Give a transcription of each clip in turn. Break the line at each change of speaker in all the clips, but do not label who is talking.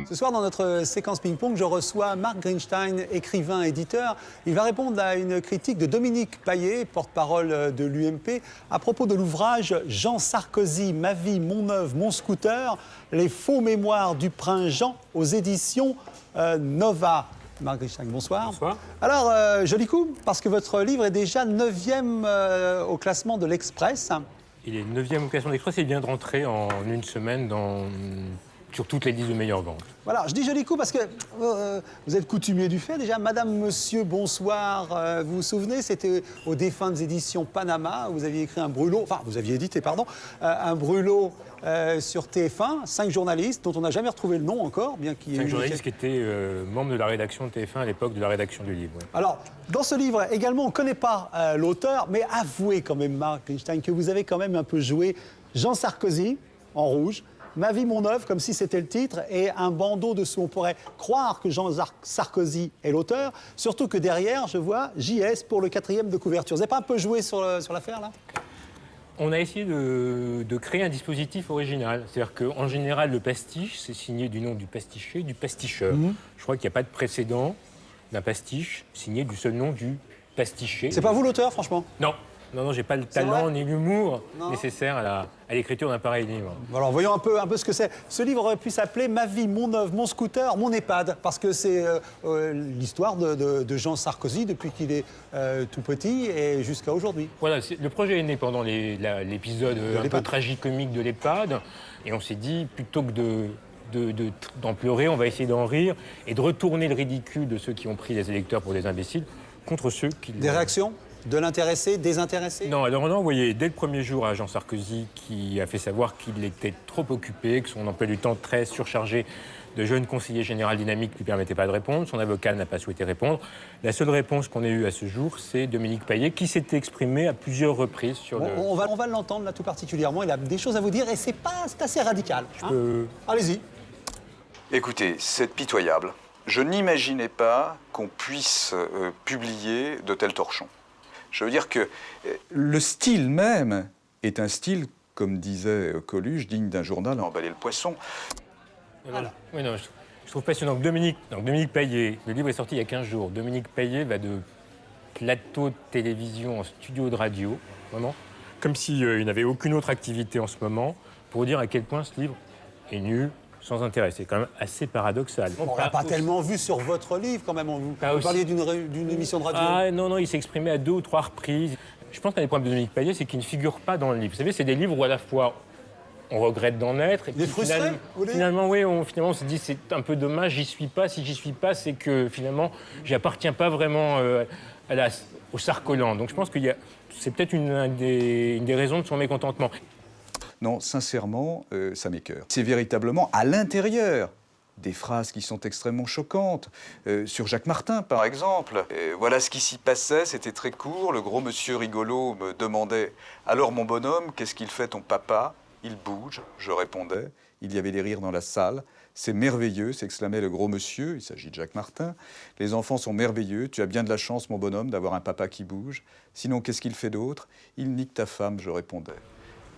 Ce soir, dans notre séquence ping-pong, je reçois Marc Greenstein, écrivain, éditeur. Il va répondre à une critique de Dominique Paillet, porte-parole de l'UMP, à propos de l'ouvrage « Jean Sarkozy, ma vie, mon œuvre, mon scooter, les faux mémoires du prince Jean » aux éditions Nova. Marc Greenstein, bonsoir.
Bonsoir.
Alors, joli coup, parce que votre livre est déjà 9e au classement de l'Express.
Il est 9e au classement d'Express et il vient de rentrer en une semaine sur toutes les 10 meilleures ventes.
Voilà, je dis joli coup parce que vous êtes coutumier du fait. Déjà, Madame, Monsieur, bonsoir. Vous vous souvenez, c'était aux défuntes éditions Panama. Vous aviez écrit un brûlot, enfin, vous aviez édité, pardon, un brûlot sur TF1, 5 journalistes dont on n'a jamais retrouvé le nom encore, bien qu'il y ait
5 journalistes qui étaient membres de la rédaction de TF1 à l'époque de la rédaction du livre. Ouais.
Alors, dans ce livre, également, on ne connaît pas l'auteur, mais avouez quand même, Marc Greenstein, que vous avez quand même un peu joué Jean Sarkozy, en rouge, Ma vie, mon œuvre, comme si c'était le titre, et un bandeau dessous. On pourrait croire que Jean Sarkozy est l'auteur, surtout que derrière, je vois JS pour le 4e de couverture. Vous n'avez pas un peu joué sur l'affaire, là ?
On a essayé de créer un dispositif original. C'est-à-dire qu'en général, le pastiche, c'est signé du nom du pasticher, du pasticheur. Je crois qu'il n'y a pas de précédent d'un pastiche signé du seul nom du pasticher.
C'est pas vous l'auteur, franchement ?
Non. Non, j'ai pas le talent ni l'humour nécessaire à l'écriture d'un pareil livre.
Alors voyons un peu ce que c'est. Ce livre aurait pu s'appeler Ma vie, mon œuvre, mon scooter, mon EHPAD, parce que c'est l'histoire de Jean Sarkozy depuis qu'il est tout petit et jusqu'à aujourd'hui.
Voilà, le projet est né pendant l'épisode un peu tragicomique de l'EHPAD, et on s'est dit, plutôt que d'en pleurer, on va essayer d'en rire et de retourner le ridicule de ceux qui ont pris les électeurs pour des imbéciles contre ceux qui...
Des réactions ? De l'intéressé, désintéressé ?
Non, alors on a envoyé dès le premier jour à Jean Sarkozy qui a fait savoir qu'il était trop occupé, que son emploi du temps très surchargé de jeune conseiller général dynamique ne lui permettait pas de répondre. Son avocat n'a pas souhaité répondre. La seule réponse qu'on ait eue à ce jour, c'est Dominique Paillet qui s'était exprimé à plusieurs reprises sur le...
On va l'entendre là tout particulièrement. Il a des choses à vous dire et c'est assez radical. Allez-y.
Écoutez, c'est pitoyable. Je n'imaginais pas qu'on puisse publier de tels torchons. Je veux dire que le style même est un style, comme disait Coluche, digne d'un journal à emballer le poisson.
Oui, non, je trouve passionnant que Dominique Paillet, le livre est sorti il y a 15 jours, Dominique Paillet va de plateau de télévision en studio de radio, vraiment, comme s'il n'avait aucune autre activité en ce moment, pour dire à quel point ce livre est nul, sans intérêt. C'est quand même assez paradoxal.
On l'a pas tellement vu sur votre livre, quand même. Vous parliez d'une émission de radio.
Ah non, il s'est exprimé à 2 ou 3 reprises. Je pense qu'un des problèmes de Dominique Paillet, c'est qu'il ne figure pas dans le livre. Vous savez, c'est des livres où à la fois on regrette d'en être. Et
il est frustré,
finalement, on se dit c'est un peu dommage, j'y suis pas. Si j'y suis pas, c'est que finalement, j'appartiens pas vraiment au Sarkoland. Donc je pense que c'est peut-être une des raisons de son mécontentement.
Non, sincèrement, ça m'écœure. C'est véritablement à l'intérieur des phrases qui sont extrêmement choquantes. Sur Jacques Martin, par exemple. Voilà ce qui s'y passait, c'était très court. Le gros monsieur rigolo me demandait « Alors, mon bonhomme, qu'est-ce qu'il fait ton papa ?» « Il bouge », je répondais. Il y avait des rires dans la salle. « C'est merveilleux », s'exclamait le gros monsieur. Il s'agit de Jacques Martin. « Les enfants sont merveilleux. Tu as bien de la chance, mon bonhomme, d'avoir un papa qui bouge. Sinon, qu'est-ce qu'il fait d'autre ? Il nique ta femme », je répondais.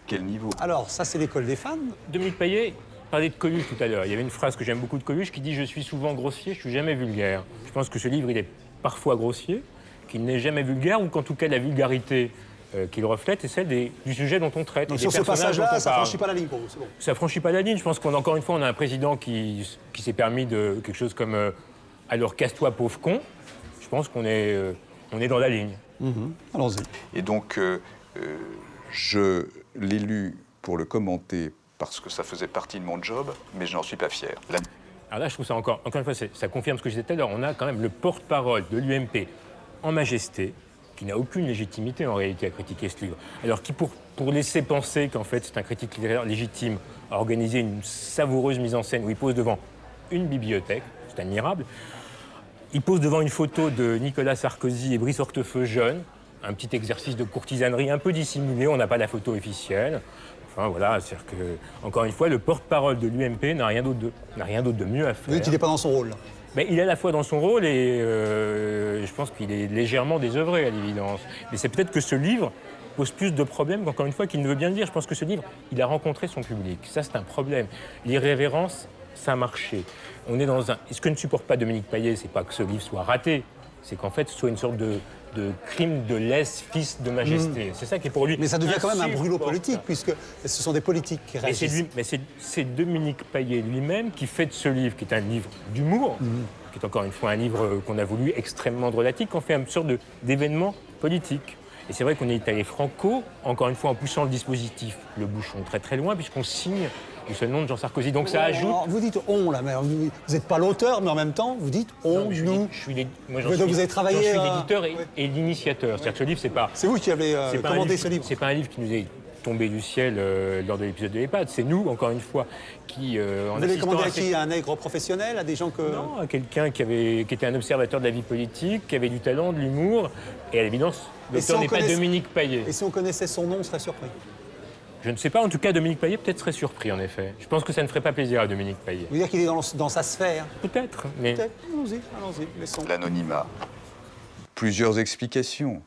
Quel niveau ?
Alors, ça, c'est l'école des fans.
Dominique Paillet parlait de Coluche tout à l'heure. Il y avait une phrase que j'aime beaucoup de Coluche qui dit « Je suis souvent grossier, je suis jamais vulgaire ». Je pense que ce livre, il est parfois grossier, qu'il n'est jamais vulgaire, ou qu'en tout cas, la vulgarité qu'il reflète est celle du sujet dont on traite.
Donc sur ce passage-là, ça ne franchit pas la ligne pour vous, c'est bon.
Ça ne franchit pas la ligne. Je pense qu'encore une fois, on a un président qui s'est permis de quelque chose comme « Alors casse-toi, pauvre con ». Je pense qu'on est dans la ligne.
Allons-y.
Et donc, je l'ai lu pour le commenter parce que ça faisait partie de mon job, mais je n'en suis pas fier.
Alors là, je trouve ça encore une fois, ça confirme ce que je disais tout à l'heure. On a quand même le porte-parole de l'UMP en majesté, qui n'a aucune légitimité en réalité à critiquer ce livre. Alors qui, pour laisser penser qu'en fait c'est un critique littéraire légitime, a organisé une savoureuse mise en scène où il pose devant une bibliothèque, c'est admirable. Il pose devant une photo de Nicolas Sarkozy et Brice Hortefeux jeunes, un petit exercice de courtisanerie un peu dissimulé, on n'a pas la photo officielle. Enfin voilà, c'est-à-dire que, encore une fois, le porte-parole de l'UMP n'a rien d'autre de mieux à faire.
Vous dites qu'il n'est pas dans son rôle, là.
Mais il est à la fois dans son rôle et je pense qu'il est légèrement désœuvré, à l'évidence. Mais c'est peut-être que ce livre pose plus de problèmes qu'encore une fois qu'il ne veut bien le dire. Je pense que ce livre, il a rencontré son public. Ça, c'est un problème. L'irrévérence, ça a marché. On est dans un... Ce que ne supporte pas Dominique Paillet, c'est pas que ce livre soit raté, c'est qu'en fait, ce soit une sorte de crime de lèse, fils de majesté. C'est ça qui est pour lui.
Mais ça devient quand même un brûlot politique, puisque ce sont des politiques qui réagissent.
Mais c'est Dominique Paillet lui-même qui fait de ce livre, qui est un livre d'humour, qui est encore une fois un livre qu'on a voulu extrêmement drôlatique, qu'on fait une sorte d'événement politique. Et c'est vrai qu'on est allé franco, encore une fois en poussant le dispositif, le bouchon très très loin, puisqu'on signe du seul nom de Jean Sarkozy. Donc ça ajoute...
Vous dites « on », là, mais vous n'êtes pas l'auteur, mais en même temps, vous dites « on »,
non,
nous. Vous avez travaillé...
J'en suis l'éditeur et l'initiateur. C'est-à-dire que ce livre, c'est pas...
C'est vous qui avez commandé ce livre.
C'est pas un livre qui nous est tombé du ciel lors de l'épisode de l'EHPAD. C'est nous, encore une fois, qui...
Vous l'avez commandé à qui? À un nègre professionnel? À des gens que...
Non, à quelqu'un qui était un observateur de la vie politique, qui avait du talent, de l'humour, et à l'évidence, l'auteur n'est pas Dominique Paillet.
Et si on connaissait son nom, on serait surpris?
Je ne sais pas, en tout cas, Dominique Paillet peut-être serait surpris, en effet. Je pense que ça ne ferait pas plaisir à Dominique Paillet.
Vous dire qu'il est dans sa sphère?
Peut-être, mais...
Peut-être, allons-y, laissons.
L'anonymat. Plusieurs explications.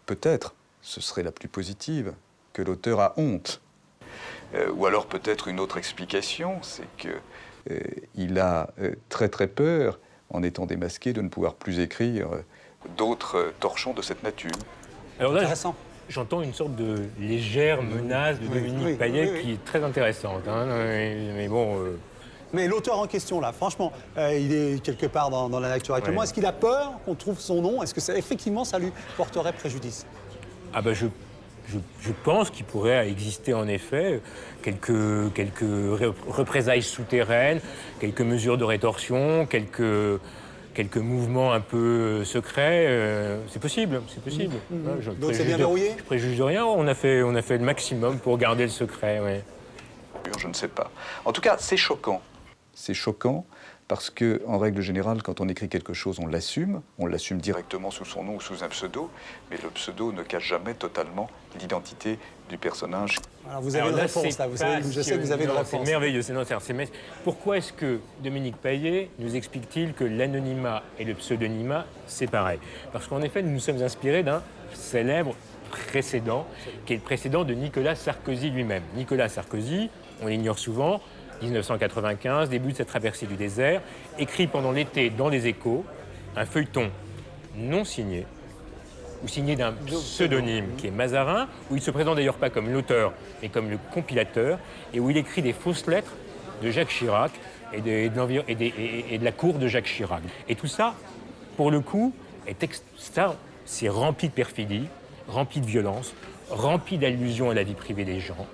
Peut-être, ce serait la plus positive, que l'auteur a honte. Ou alors peut-être une autre explication, c'est qu'il a très très peur, en étant démasqué, de ne pouvoir plus écrire d'autres torchons de cette nature.
Alors là,
intéressant.
J'entends une sorte de légère menace de Dominique Paillet qui est très intéressante. Hein, mais bon...
Mais l'auteur en question, là, franchement, il est quelque part dans la nature actuellement. Est-ce qu'il a peur qu'on trouve son nom? Est-ce que effectivement, ça lui porterait préjudice?
Ah ben je pense qu'il pourrait exister en effet quelques représailles souterraines, quelques mesures de rétorsion, quelques mouvements un peu secrets. C'est possible, c'est possible.
Donc c'est bien verrouillé?
Je préjuge de rien, on a fait le maximum pour garder le secret. Ouais.
Je ne sais pas. En tout cas, c'est choquant. C'est choquant parce que, en règle générale, quand on écrit quelque chose, on l'assume directement sous son nom ou sous un pseudo, mais le pseudo ne cache jamais totalement l'identité du personnage.
Alors vous avez une réponse, là. Je sais que vous avez une réponse.
C'est merveilleux. Pourquoi est-ce que Dominique Paillet nous explique-t-il que l'anonymat et le pseudonymat, c'est pareil? Parce qu'en effet, nous nous sommes inspirés d'un célèbre précédent, qui est le précédent de Nicolas Sarkozy lui-même. Nicolas Sarkozy, on l'ignore souvent, 1995, début de sa traversée du désert, écrit pendant l'été dans les Échos, un feuilleton non signé, ou signé d'un pseudonyme qui est Mazarin, où il se présente d'ailleurs pas comme l'auteur, mais comme le compilateur, et où il écrit des fausses lettres de Jacques Chirac et de la cour de Jacques Chirac. Et tout ça, pour le coup, c'est rempli de perfidie, rempli de violence, rempli d'allusions à la vie privée des gens.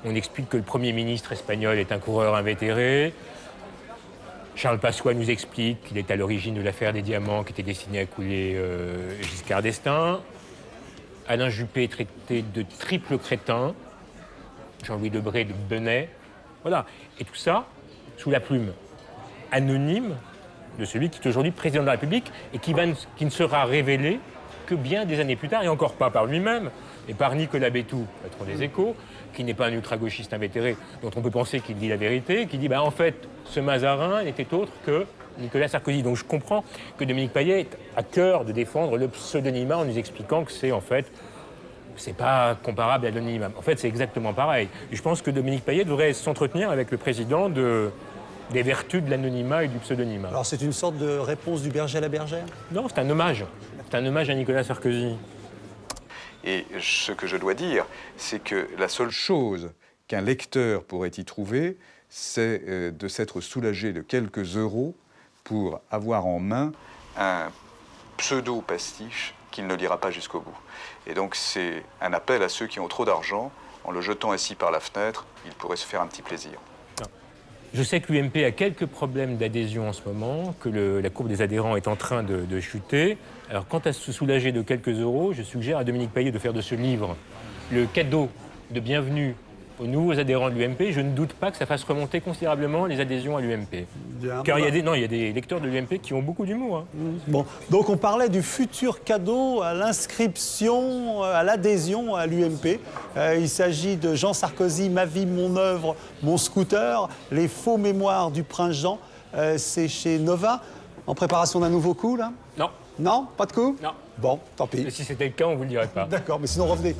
On explique que le Premier ministre espagnol est un coureur invétéré. Charles Pasqua nous explique qu'il est à l'origine de l'affaire des diamants qui était destinée à couler Giscard d'Estaing. Alain Juppé est traité de triple crétin. Jean-Louis Debré de Benet. Voilà. Et tout ça sous la plume anonyme de celui qui est aujourd'hui président de la République et qui ne sera révélé que bien des années plus tard, et encore pas par lui-même, mais par Nicolas Bétou, patron des Échos, qui n'est pas un ultra-gauchiste invétéré, dont on peut penser qu'il dit la vérité, qui dit en fait, ce Mazarin n'était autre que Nicolas Sarkozy. Donc je comprends que Dominique Paillet ait à cœur de défendre le pseudonymat en nous expliquant que c'est pas comparable à l'anonymat. En fait, c'est exactement pareil. Et je pense que Dominique Paillet devrait s'entretenir avec le président des vertus de l'anonymat et du pseudonymat.
Alors c'est une sorte de réponse du berger à la bergère?
Non, c'est un hommage. C'est un hommage à Nicolas Sarkozy.
Et ce que je dois dire, c'est que la seule chose qu'un lecteur pourrait y trouver, c'est de s'être soulagé de quelques euros pour avoir en main un pseudo-pastiche qu'il ne lira pas jusqu'au bout. Et donc c'est un appel à ceux qui ont trop d'argent. En le jetant ainsi par la fenêtre, ils pourraient se faire un petit plaisir.
Je sais que l'UMP a quelques problèmes d'adhésion en ce moment, que la courbe des adhérents est en train de chuter. Alors, quant à se soulager de quelques euros, je suggère à Dominique Paillet de faire de ce livre le cadeau de bienvenue aux nouveaux adhérents de l'UMP. Je ne doute pas que ça fasse remonter considérablement les adhésions à l'UMP. Car il y a des lecteurs de l'UMP qui ont beaucoup d'humour. Hein.
Bon, donc on parlait du futur cadeau à l'inscription, à l'adhésion à l'UMP. Il s'agit de Jean Sarkozy, Ma vie, mon œuvre, mon scooter, les faux mémoires du prince Jean. C'est chez Nova, en préparation d'un nouveau coup, là?
Non.
Non? Pas de coup?
Non.
Bon, tant pis.
Et si c'était le cas, on ne vous le dirait pas.
D'accord, mais sinon revenez.